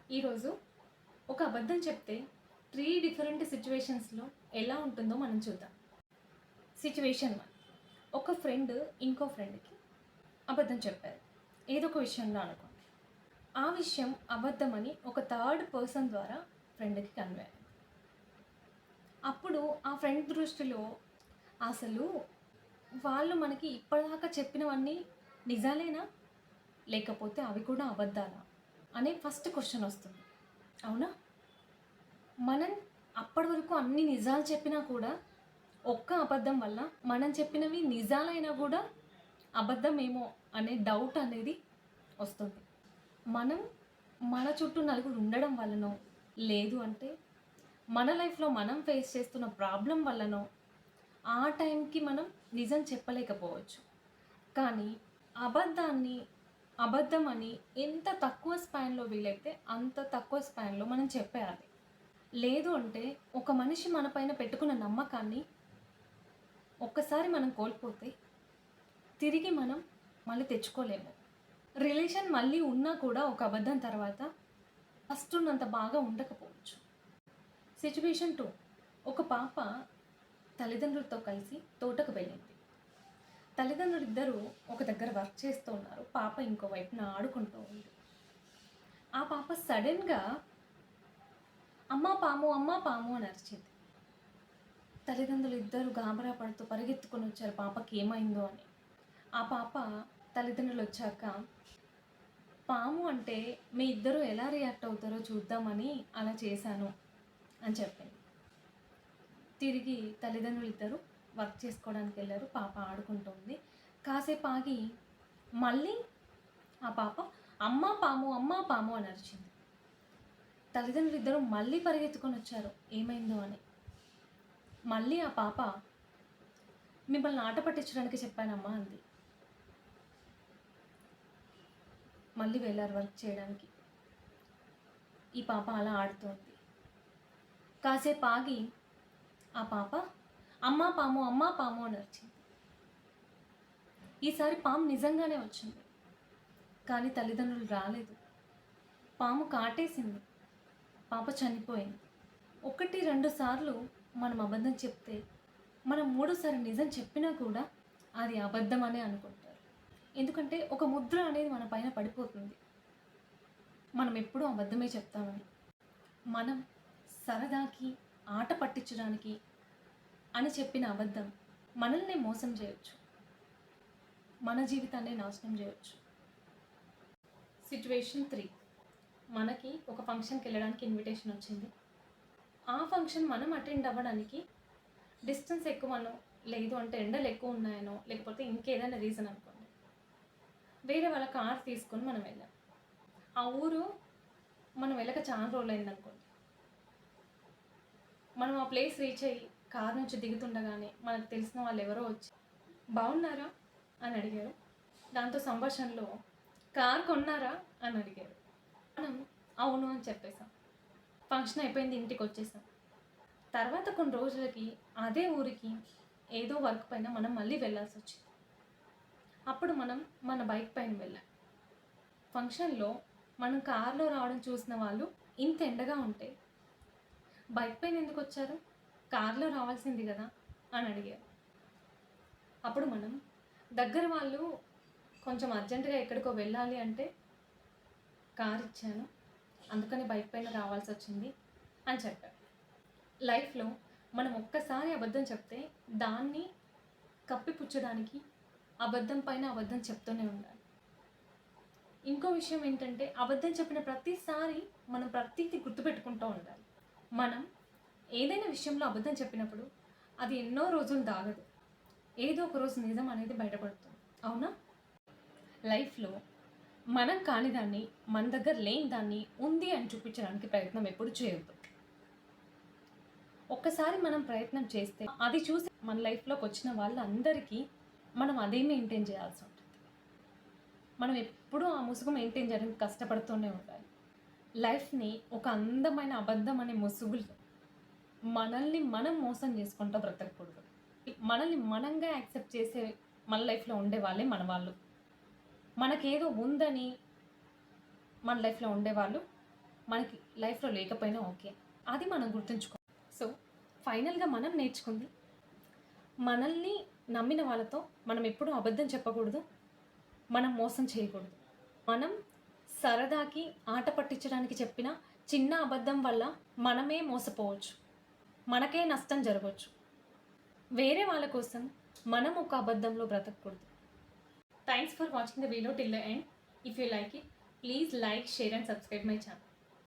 ఈరోజు ఒక అబద్ధం చెప్తే 3 డిఫరెంట్ సిచ్యువేషన్స్‌లో ఎలా ఉంటుందో మనం చూద్దాం. సిచ్యువేషన్ 1, ఒక ఫ్రెండ్ ఇంకో ఫ్రెండ్‌కి అబద్ధం చెప్పారు. ఏదో ఒక విషయంలో అనుకోండి. ఆ విషయం అబద్ధమని ఒక థర్డ్ పర్సన్ ద్వారా ఫ్రెండ్‌కి కన్వే అయింది. అప్పుడు ఆ ఫ్రెండ్ దృష్టిలో అసలు వాళ్ళు మనకి ఇప్పటిదాకా చెప్పినవన్నీ నిజాలేనా? లేకపోతే అవి కూడా అబద్ధాలా? అనే ఫస్ట్ క్వెషన్ వస్తుంది. అవునా? మనం అప్పటి వరకు అన్ని నిజాలు చెప్పినా కూడా ఒక్క అబద్ధం వల్ల మనం చెప్పినవి నిజాలైనా కూడా అబద్ధమేమో అనే డౌట్ అనేది వస్తుంది. మనం మన చుట్టూ నలుగురు ఉండడం వల్లనో, లేదు అంటే మన లైఫ్‌లో మనం ఫేస్ చేస్తున్న ప్రాబ్లమ్ వల్లనో ఆ టైంకి మనం నిజం చెప్పలేకపోవచ్చు. కానీ అబద్ధాన్ని అబద్ధమని ఎంత తక్కువ స్పాన్‌లో వీలైతే అంత తక్కువ స్పాన్‌లో మనం చెప్పేయాలి. లేదు అంటే ఒక మనిషి మన పైన పెట్టుకున్న నమ్మకాన్ని ఒక్కసారి మనం కోల్పోతే తిరిగి మనం మళ్ళీ తెచ్చుకోలేము. రిలేషన్ మళ్ళీ ఉన్నా కూడా ఒక అబద్ధం తర్వాత ఫస్ట్ ఉన్నంత బాగా ఉండకపోవచ్చు. సిట్యుయేషన్ 2, ఒక పాప తల్లిదండ్రులతో కలిసి తోటకు వెళ్ళింది. తల్లిదండ్రులిద్దరూ ఒక దగ్గర వర్క్ చేస్తూ ఉన్నారు. పాప ఇంకో వైపున ఆడుకుంటూ ఉంది. ఆ పాప సడెన్‌గా అమ్మా పాము, అమ్మా పాము అని అరిచింది. తల్లిదండ్రులు ఇద్దరు గాబరా పడుతూ పరిగెత్తుకొని వచ్చారు పాపకి ఏమైందో అని. ఆ పాప తల్లిదండ్రులు వచ్చాక పాము అంటే మీ ఇద్దరు ఎలా రియాక్ట్ అవుతారో చూద్దామని అలా చేశాను అని చెప్పింది. తిరిగి తల్లిదండ్రులు ఇద్దరు వర్క్ చేసుకోవడానికి వెళ్ళారు. పాప ఆడుకుంటుంది. కాసేపు ఆగి మళ్ళీ ఆ పాప అమ్మా పాము, అమ్మా పాము అని అరిచింది. తల్లిదండ్రులు ఇద్దరు మళ్ళీ పరిగెత్తుకొని వచ్చారు ఏమైందో అని. మళ్ళీ ఆ పాప మిమ్మల్ని ఆట పట్టించడానికి చెప్పానమ్మా అంది. మళ్ళీ వెళ్ళారు వర్క్ చేయడానికి. ఈ పాప అలా ఆడుతోంది. కాసేపు ఆగి ఆ పాప అమ్మా పాము, అమ్మా పాము అని అరిచింది. ఈసారి పాము నిజంగానే వచ్చింది. కానీ తల్లిదండ్రులు రాలేదు. పాము కాటేసింది. పాప చనిపోయింది. 1, 2 సార్లు మనం అబద్ధం చెప్తే మనం మూడోసారి నిజం చెప్పినా కూడా అది అబద్ధం అనే అనుకుంటారు. ఎందుకంటే ఒక ముద్ర అనేది మన పైన పడిపోతుంది. మనం ఎప్పుడూ అబద్ధమే చెప్తామని. మనం సరదాకి ఆట పట్టించడానికి అని చెప్పిన అబద్ధం మనల్ని మోసం చేయొచ్చు. మన జీవితాన్ని నాశనం చేయొచ్చు. సిట్యుయేషన్ 3, మనకి ఒక ఫంక్షన్కి వెళ్ళడానికి ఇన్విటేషన్ వచ్చింది. ఆ ఫంక్షన్ మనం అటెండ్ అవ్వడానికి డిస్టెన్స్ ఎక్కువనో, లేదు అంటే ఎండలు ఎక్కువ ఉన్నాయనో, లేకపోతే ఇంకేదైనా రీజన్ అనుకోండి, వేరే వాళ్ళ కార్ తీసుకొని మనం వెళ్ళాం. ఆ ఊరు మనం వెళ్ళక చాలా రోజులు అయిందనుకోండి. మనం ఆ ప్లేస్ రీచ్ అయ్యి కార్ నుంచి దిగుతుండగానే మనకు తెలిసిన వాళ్ళు ఎవరో వచ్చి బాగున్నారా అని అడిగారు. దాంతో సంభాషణలో కార్ కొన్నారా అని అడిగారు. మనం అవును అని చెప్పేసాం. ఫంక్షన్ అయిపోయింది, ఇంటికి వచ్చేసాం. తర్వాత కొన్ని రోజులకి అదే ఊరికి ఏదో వర్క్ పైన మనం మళ్ళీ వెళ్ళాల్సి వచ్చింది. అప్పుడు మనం మన బైక్ పైన వెళ్ళాం. ఫంక్షన్లో మనం కార్లో రావడం చూసిన వాళ్ళు ఇంత ఎండగా ఉంటే బైక్ పైన ఎందుకు వచ్చారు, కార్లో రావాల్సింది కదా అని అడిగారు. అప్పుడు మనం దగ్గర వాళ్ళు కొంచెం అర్జెంటుగా ఎక్కడికో వెళ్ళాలి అంటే కార్ ఇచ్చాను, అందుకని బైక్ పైన రావాల్సి వచ్చింది అని చెప్పారు. లైఫ్లో మనం ఒక్కసారి అబద్ధం చెప్తే దాన్ని కప్పిపుచ్చడానికి అబద్ధం పైన అబద్ధం చెప్తూనే ఉండాలి. ఇంకో విషయం ఏంటంటే అబద్ధం చెప్పిన ప్రతిసారి మనం ప్రతీది గుర్తుపెట్టుకుంటూ ఉండాలి. మనం ఏదైనా విషయంలో అబద్ధం చెప్పినప్పుడు అది ఎన్నో రోజులు దాగదు. ఏదో ఒక రోజు నిజం అనేది బయటపడుతుంది. అవునా? లైఫ్లో మనం కాని దాన్ని, మన దగ్గర లేని దాన్ని ఉంది అని చూపించడానికి ప్రయత్నం ఎప్పుడు చేయొద్దు. ఒక్కసారి మనం ప్రయత్నం చేస్తే అది చూసి మన లైఫ్లోకి వచ్చిన వాళ్ళందరికీ మనం అదే మెయింటైన్ చేయాల్సి ఉంటుంది. మనం ఎప్పుడూ ఆ ముసుగు మెయింటైన్ చేయడానికి కష్టపడుతూనే ఉండాలి. లైఫ్ని ఒక అందమైన అబద్ధం అనే ముసుగులు మనల్ని మనం మోసం చేసుకుంటూ బ్రతకకూడదు. మనల్ని మనంగా యాక్సెప్ట్ చేసే మన లైఫ్లో ఉండే వాళ్ళే మన వాళ్ళు. మనకేదో ఉందని మన లైఫ్లో ఉండేవాళ్ళు మనకి లైఫ్లో లేకపోయినా ఓకే, అది మనం గుర్తుంచుకోవాలి. సో ఫైనల్గా మనం నేర్చుకుంది, మనల్ని నమ్మిన వాళ్ళతో మనం ఎప్పుడూ అబద్ధం చెప్పకూడదు, మనం మోసం చేయకూడదు. మనం సరదాకి ఆట పట్టించడానికి చెప్పిన చిన్న అబద్ధం వల్ల మనమే మోసపోవచ్చు, మనకే నష్టం జరగవచ్చు. వేరే వాళ్ళ కోసం మనం ఒక అబద్ధంలో బ్రతకూడదు. Thanks for watching the video till the end. If you like it, please like, share and subscribe my channel.